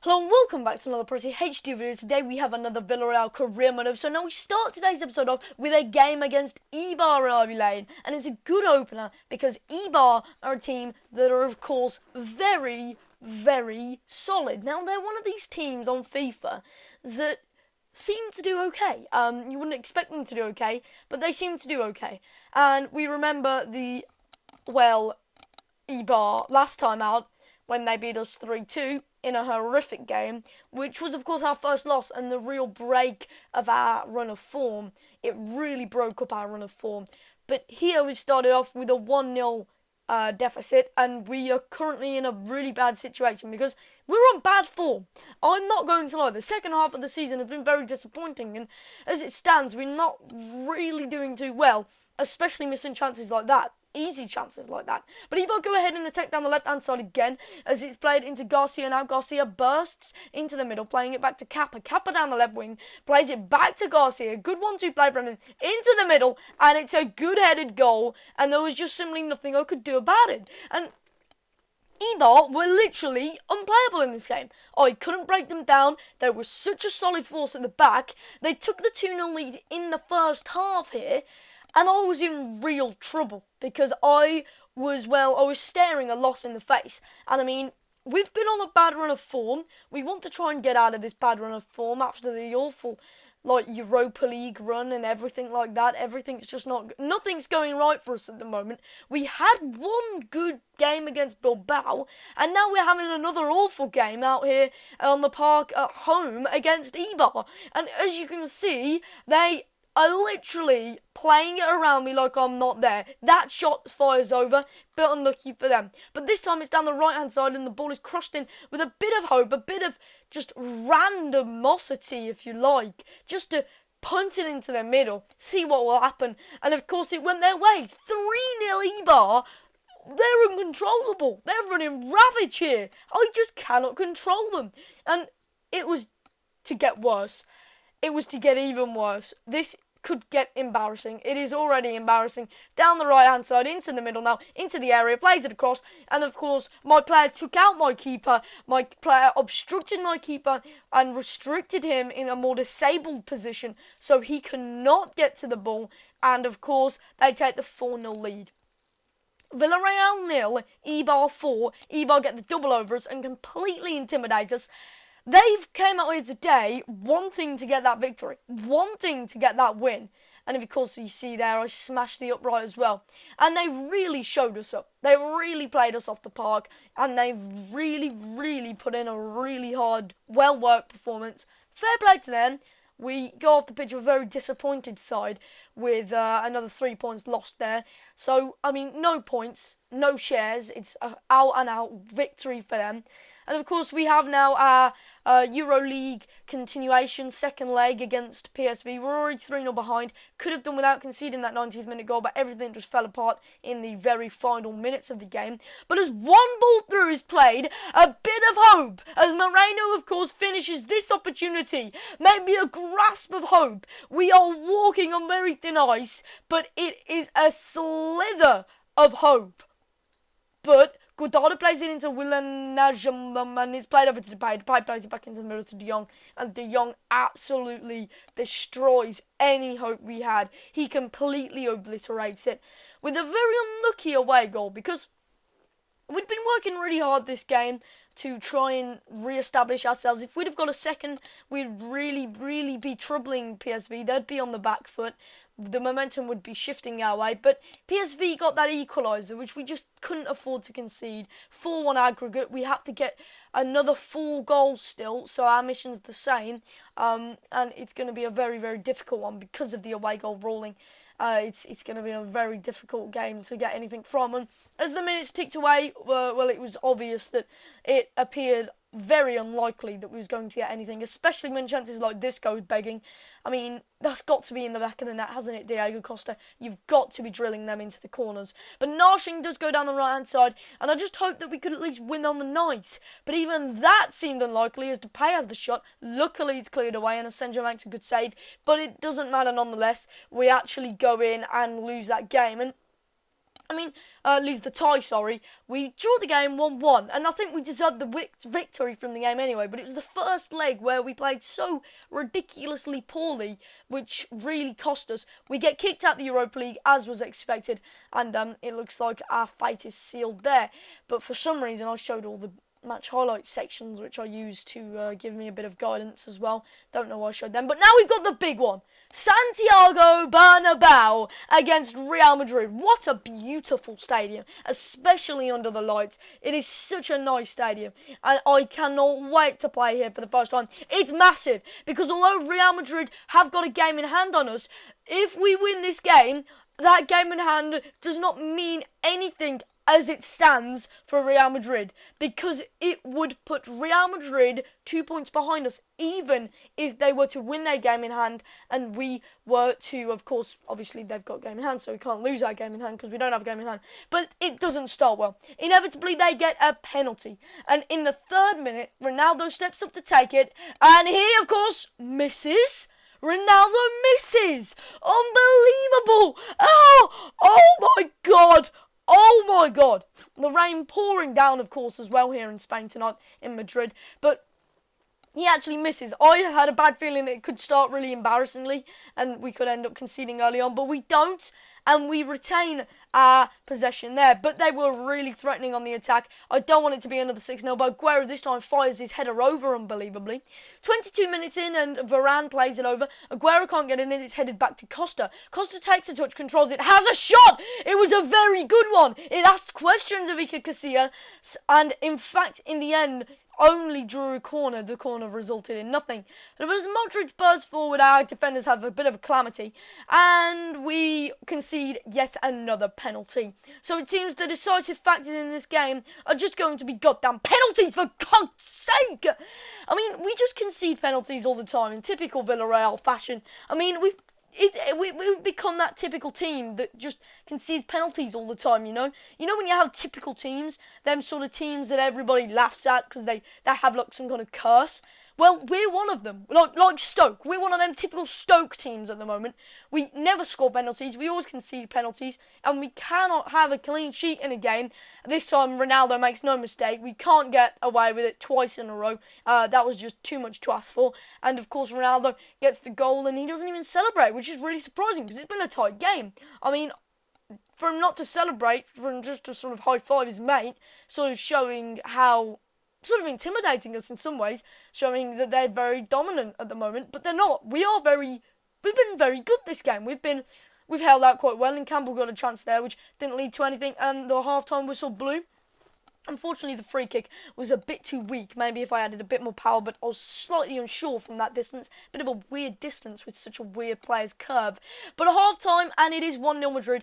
Hello and welcome back to another Pretty HD video. Today we have another Villarreal career mode. So now we start today's episode off with a game against Villarreal, and it's a good opener because Eibar are a team that are of course very, very solid. Now they're one of these teams on FIFA that seem to do okay. You wouldn't expect them to do okay, but they seem to do okay. And we remember Eibar last time out when they beat us 3-2 in a horrific game, which was of course our first loss and the real break of our run of form. It really broke up our run of form. But here we've started off with a 1-0 deficit, and we are currently in a really bad situation because we're on bad form. I'm not going to lie, the second half of the season has been very disappointing, and as it stands, we're not really doing too well, especially missing chances like that. Easy chances like that. But if I go ahead and attack down the left-hand side again, as it's played into Garcia now, Garcia bursts into the middle, playing it back to Kappa. Kappa down the left wing, plays it back to Garcia. Good 1-2 play from him into the middle, and it's a good-headed goal, and there was just simply nothing I could do about it. And Eibar were literally unplayable in this game. I couldn't break them down. They were such a solid force at the back. They took the 2-0 lead in the first half here, and I was in real trouble because I was staring a loss in the face. And I mean, we've been on a bad run of form. We want to try and get out of this bad run of form after the awful, Europa League run and everything like that. Nothing's going right for us at the moment. We had one good game against Bilbao, and now we're having another awful game out here on the park at home against Eibar. And as you can see, they are literally playing it around me like I'm not there. That shot fires over, bit unlucky for them. But this time it's down the right hand side and the ball is crossed in with a bit of hope, a bit of just randomosity, if you like, just to punt it into the middle, see what will happen. And of course it went their way. 3-0 Eibar. They're uncontrollable. They're running ravage here. I just cannot control them. And it was to get worse. It was to get even worse. This could get embarrassing. It is already embarrassing. Down the right-hand side, into the middle now, into the area, plays it across, and of course, my player took out my keeper. My player obstructed my keeper and restricted him in a more disabled position, so he cannot get to the ball, and of course, they take the 4-0 lead. Villarreal 0, Eibar 4. Eibar get the double over us and completely intimidate us. They've came out here today wanting to get that victory, wanting to get that win. And of course, you see there, I smashed the upright as well. And they really showed us up. They really played us off the park. And they really, really put in a really hard, well-worked performance. Fair play to them. We go off the pitch with a very disappointed side with another 3 points lost there. So, I mean, no points, no shares. It's an out-and-out victory for them. And of course, we have now our EuroLeague continuation, second leg against PSV. We're already 3-0 behind. Could have done without conceding that 90th minute goal, but everything just fell apart in the very final minutes of the game. But as one ball through is played, a bit of hope, as Moreno, of course, finishes this opportunity. Maybe a grasp of hope. We are walking on very thin ice, but it is a slither of hope. But Godard plays it into Villarreal, and it's played over to Depay. Depay plays it back into the middle to De Jong, and De Jong absolutely destroys any hope we had. He completely obliterates it with a very unlucky away goal, because we'd been working really hard this game to try and re-establish ourselves. If we'd have got a second, we'd really, really be troubling PSV. They'd be on the back foot. The momentum would be shifting our way, but PSV got that equaliser, which we just couldn't afford to concede. 4-1 aggregate. We have to get another 4 goals still, so our mission's the same, and it's going to be a very, very difficult one because of the away goal ruling. It's going to be a very difficult game to get anything from, and as the minutes ticked away, it was obvious that it appeared very unlikely that we was going to get anything, especially when chances like this goes begging. I mean, that's got to be in the back of the net, hasn't it, Diego Costa? You've got to be drilling them into the corners. But Narsing does go down the right-hand side, and I just hope that we could at least win on the night. But even that seemed unlikely, as Depay has the shot. Luckily, it's cleared away, and Asenjo makes a good save. But it doesn't matter nonetheless. We actually go in and lose that game. And Lose the tie, sorry. We drew the game 1-1, and I think we deserved the victory from the game anyway, but it was the first leg where we played so ridiculously poorly, which really cost us. We get kicked out the Europa League, as was expected, and it looks like our fate is sealed there. But for some reason, I showed all the match highlight sections, which I used to give me a bit of guidance as well. Don't know why I showed them, but now we've got the big one. Santiago Bernabeu against Real Madrid. What a beautiful stadium, especially under the lights. It is such a nice stadium, and I cannot wait to play here for the first time. It's massive, because although Real Madrid have got a game in hand on us, if we win this game, that game in hand does not mean anything as it stands for Real Madrid, because it would put Real Madrid 2 points behind us, even if they were to win their game in hand and we were to, of course, obviously they've got game in hand, so we can't lose our game in hand because we don't have a game in hand. But it doesn't start well. Inevitably, they get a penalty, and in the 3rd minute, Ronaldo steps up to take it, and he, of course, misses. Ronaldo misses! Unbelievable! Oh my God! Oh my God! The rain pouring down, of course, as well here in Spain tonight, in Madrid. But he actually misses. I had a bad feeling it could start really embarrassingly and we could end up conceding early on, but we don't, and we retain our possession there. But they were really threatening on the attack. I don't want it to be another 6-0, but Aguero this time fires his header over, unbelievably. 22 minutes in and Varane plays it over. Aguero can't get in it, it's headed back to Costa. Costa takes a touch, controls it, has a shot! It was a very good one! It asked questions of Iker Casillas, and in fact, in the end, only drew a corner. The corner resulted in nothing. But as Modric bursts forward, our defenders have a bit of a calamity, and we concede yet another penalty. So it seems the decisive factors in this game are just going to be goddamn penalties, for God's sake! I mean, we just concede penalties all the time in typical Villarreal fashion. I mean, we've become that typical team that just concedes penalties all the time, you know? You know when you have typical teams, them sort of teams that everybody laughs at because they have like some kind of curse? Well, we're one of them. Like Stoke. We're one of them typical Stoke teams at the moment. We never score penalties. We always concede penalties. And we cannot have a clean sheet in a game. This time, Ronaldo makes no mistake. We can't get away with it twice in a row. That was just too much to ask for. And, of course, Ronaldo gets the goal and he doesn't even celebrate, which is really surprising because it's been a tight game. I mean, for him not to celebrate, for him just to sort of high-five his mate, sort of showing how... sort of intimidating us in some ways, showing that they're very dominant at the moment, but they're not. We've been very good this game. We've held out quite well, and Campbell got a chance there, which didn't lead to anything, and the half-time whistle blew. Unfortunately, the free kick was a bit too weak. Maybe if I added a bit more power, but I was slightly unsure from that distance. Bit of a weird distance with such a weird player's curve. But a half-time, and it is 1-0 Madrid.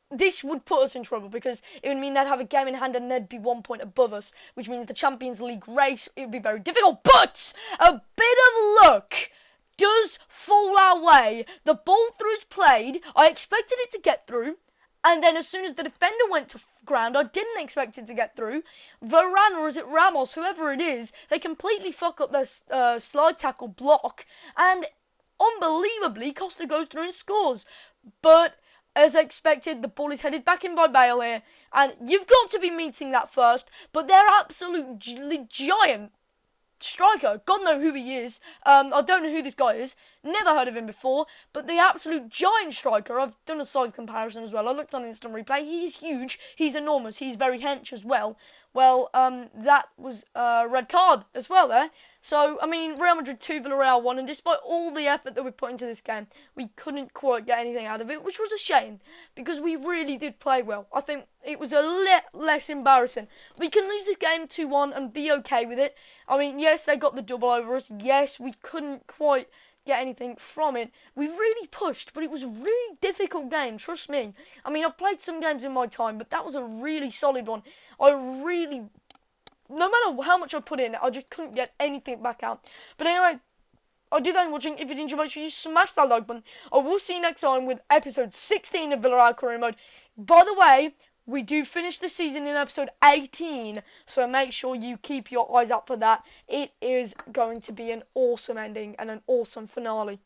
This would put us in trouble because it would mean they'd have a game in hand and they'd be 1 point above us, which means the Champions League race, it would be very difficult. But a bit of luck does fall our way. The ball through's played. I expected it to get through, and then as soon as the defender went to ground, I didn't expect it to get through. Varane, or is it Ramos, whoever it is, they completely fuck up their slide tackle block, and unbelievably, Costa goes through and scores. But as expected, the ball is headed back in by Bale here, and you've got to be meeting that first, but they're absolutely giant striker. God knows who he is. I don't know who this guy is. Never heard of him before, but the absolute giant striker. I've done a size comparison as well. I looked on instant replay. He's huge. He's enormous. He's very hench as well. Well, that was a red card as well there. So, I mean, Real Madrid 2, Villarreal 1, and despite all the effort that we put into this game, we couldn't quite get anything out of it, which was a shame, because we really did play well. I think it was a less embarrassing. We can lose this game 2-1 and be okay with it. I mean, yes, they got the double over us. Yes, we couldn't quite get anything from it. We really pushed, but it was a really difficult game, trust me. I mean, I've played some games in my time, but that was a really solid one. No matter how much I put in, I just couldn't get anything back out. But anyway, I do thank you for watching. If you did enjoy, make sure you smash that like button. I will see you next time with episode 16 of Villarreal Career Mode. By the way, we do finish the season in episode 18, so make sure you keep your eyes out for that. It is going to be an awesome ending and an awesome finale.